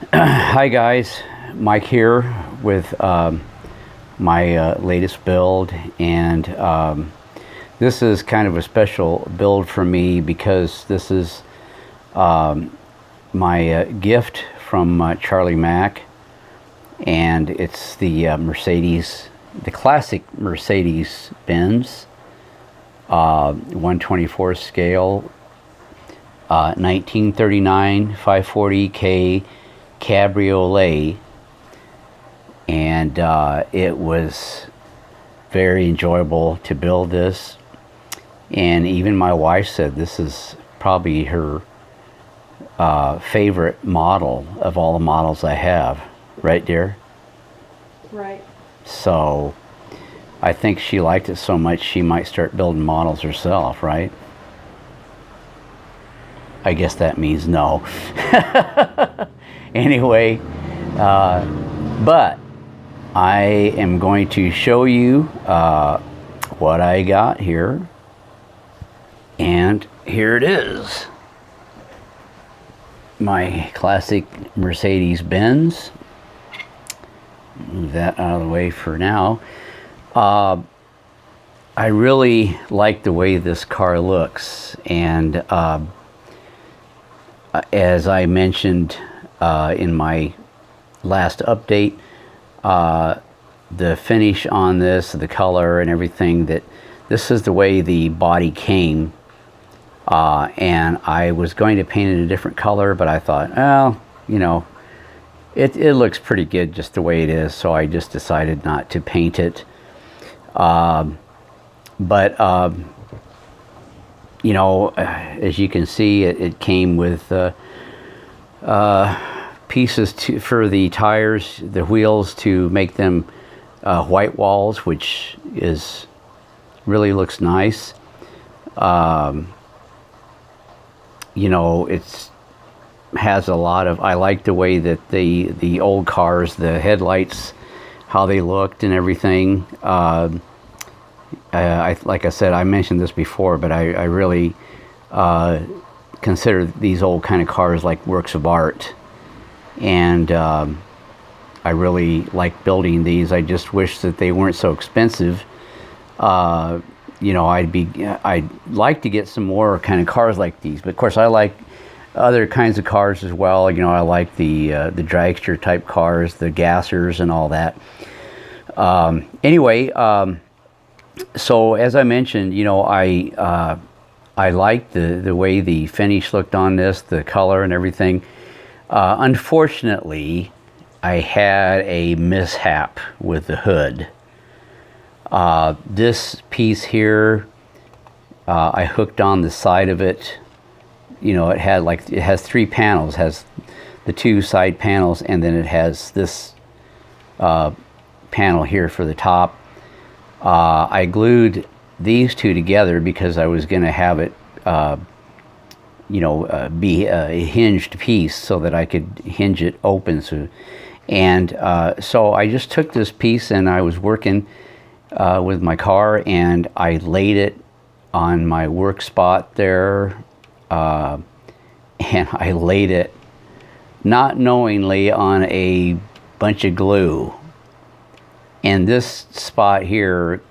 Hi guys, Mike here with my latest build, and this is kind of a special build for me because this is my gift from Charlie Mack, and it's the Mercedes, the classic Mercedes Benz 124 scale 1939 540K Cabriolet, and it was very enjoyable to build this, and even my wife said this is probably her favorite model of all the models I have, right dear? Right. So I think she liked it so much she might start building models herself, right? I guess that means no. Anyway, but I am going to show you what I got here, and here it is, my classic Mercedes Benz. Move that out of the way for now. I really like the way this car looks, and as I mentioned in my last update, the finish on this, the color and everything, that this is the way the body came, and I was going to paint it a different color, but I thought, well, you know, it looks pretty good just the way it is, so I just decided not to paint it. But you know, as you can see, it came with pieces for the tires, the wheels, to make them white walls, which is really looks nice. You know, it's has a lot of, I like the way that the old cars, the headlights, how they looked and everything. Like I said, I mentioned this before, but I really consider these old kind of cars like works of art, and I really like building these. I just wish that they weren't so expensive. You know, I'd like to get some more kind of cars like these, but of course I like other kinds of cars as well. You know, I like the dragster type cars, the gassers and all that. Anyway, so as I mentioned, you know, I liked the way the finish looked on this, the color and everything. Unfortunately, I had a mishap with the hood. This piece here, I hooked on the side of it. You know, it has three panels. It has the two side panels, and then it has this panel here for the top. I glued these two together because I was going to have it, you know, be a hinged piece so that I could hinge it open. So I just took this piece, and I was working with my car, and I laid it on my work spot there, and I laid it not knowingly on a bunch of glue. And this spot here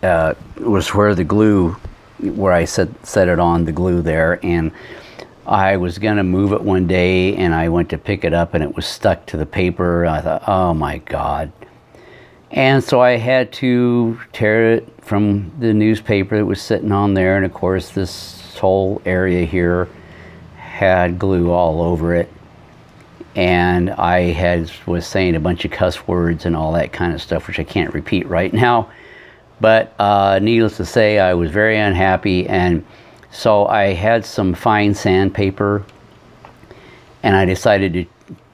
was where the glue, where I set it on the glue there, and I was gonna move it one day, and I went to pick it up and it was stuck to the paper. I thought, oh my God. And so I had to tear it from the newspaper that was sitting on there, and of course this whole area here had glue all over it. And I was saying a bunch of cuss words and all that kind of stuff, which I can't repeat right now. But needless to say, I was very unhappy, and so I had some fine sandpaper, and I decided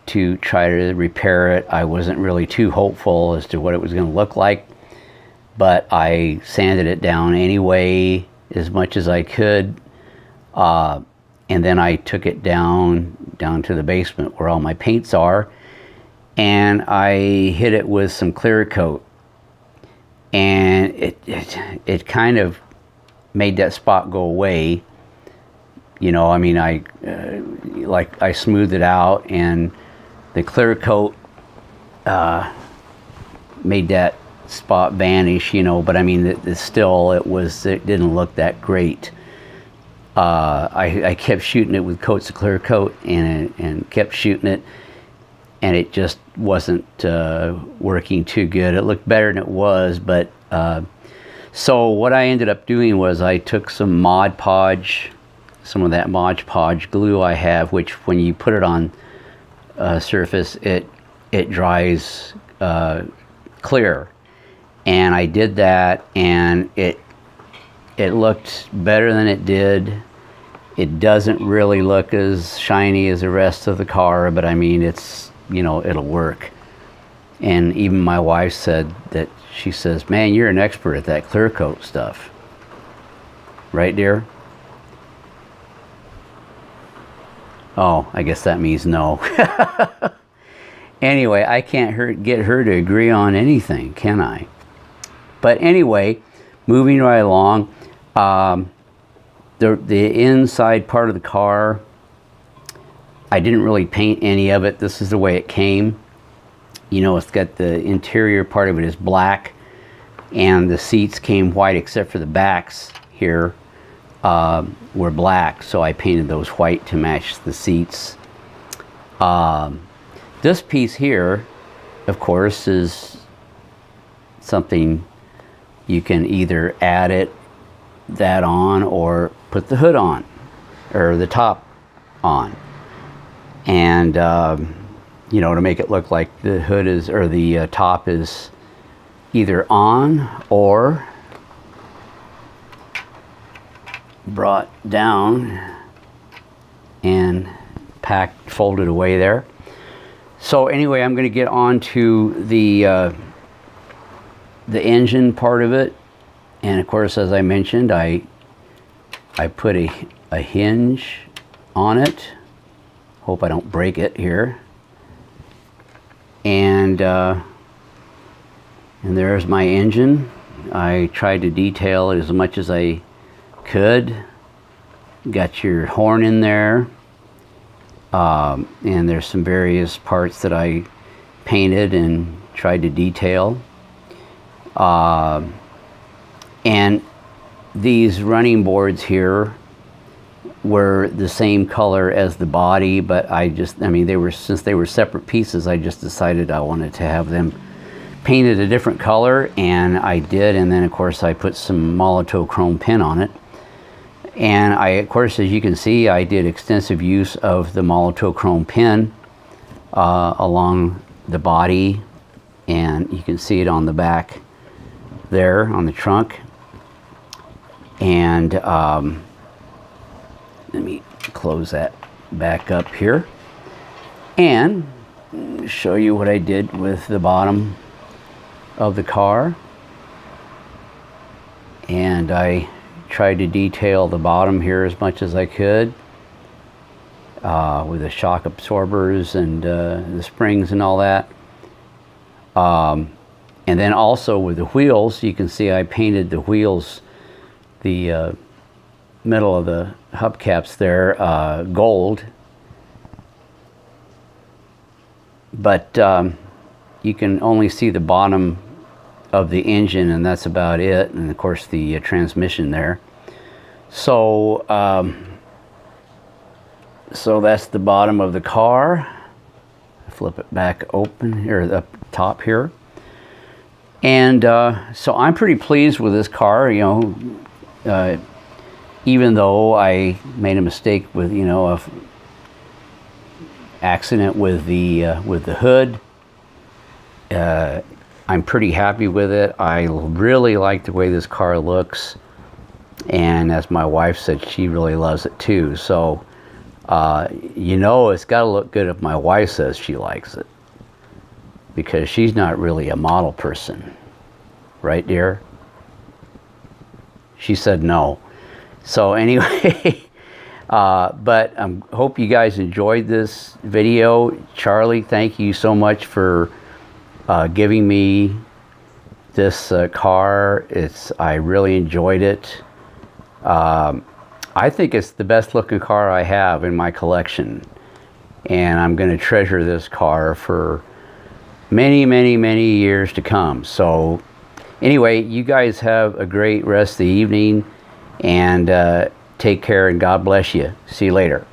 to try to repair it. I wasn't really too hopeful as to what it was going to look like, but I sanded it down anyway as much as I could. And then I took it down to the basement where all my paints are, and I hit it with some clear coat, and it kind of made that spot go away. You know, I mean, I smoothed it out, and the clear coat made that spot vanish, you know, but I mean, it didn't look that great. I kept shooting it with coats of clear coat and kept shooting it, and it just wasn't working too good. It looked better than it was, but so what I ended up doing was I took some Mod Podge, some of that Mod Podge glue I have, which when you put it on a surface, it dries clear. And I did that, and it looked better than it did. It doesn't really look as shiny as the rest of the car, but I mean, it's, you know, it'll work. And even my wife said that, she says, man, you're an expert at that clear coat stuff. Right, dear? Oh, I guess that means no. Anyway, I can't get her to agree on anything, can I? But anyway, moving right along, the inside part of the car, I didn't really paint any of it. This is the way it came. You know, it's got the interior part of it is black, and the seats came white except for the backs here were black, so I painted those white to match the seats. This piece here, of course, is something you can either add that on or put the hood on, or the top on. And you know, to make it look like the hood is, or the top is either on or brought down and packed, folded away there. So anyway, I'm going to get on to the engine part of it. And of course, as I mentioned, I put a hinge on it. Hope I don't break it here. And there's my engine. I tried to detail it as much as I could. Got your horn in there. And there's some various parts that I painted and tried to detail. And these running boards here were the same color as the body, but I mean, since they were separate pieces, I just decided I wanted to have them painted a different color, and I did. And then of course I put some Molotow chrome pin on it. And of course, as you can see, I did extensive use of the Molotow chrome pin along the body, and you can see it on the back there on the trunk. And let me close that back up here and show you what I did with the bottom of the car. And I tried to detail the bottom here as much as I could with the shock absorbers and the springs and all that. And then also with the wheels, you can see I painted the wheels, the middle of the hubcaps there, gold. But you can only see the bottom of the engine, and that's about it. And of course the transmission there. So so that's the bottom of the car. Flip it back open here, the top here. And so I'm pretty pleased with this car, you know, even though I made a mistake with, you know, a accident with the hood. I'm pretty happy with it. I really like the way this car looks, and as my wife said, she really loves it too. So you know, it's got to look good if my wife says she likes it, because she's not really a model person, right, dear? She said no. So anyway, but I hope you guys enjoyed this video. Charlie, thank you so much for giving me this car. I really enjoyed it. I think it's the best looking car I have in my collection. and I'm going to treasure this car for many, many, many years to come. So anyway, you guys have a great rest of the evening, and take care, and God bless you. See you later.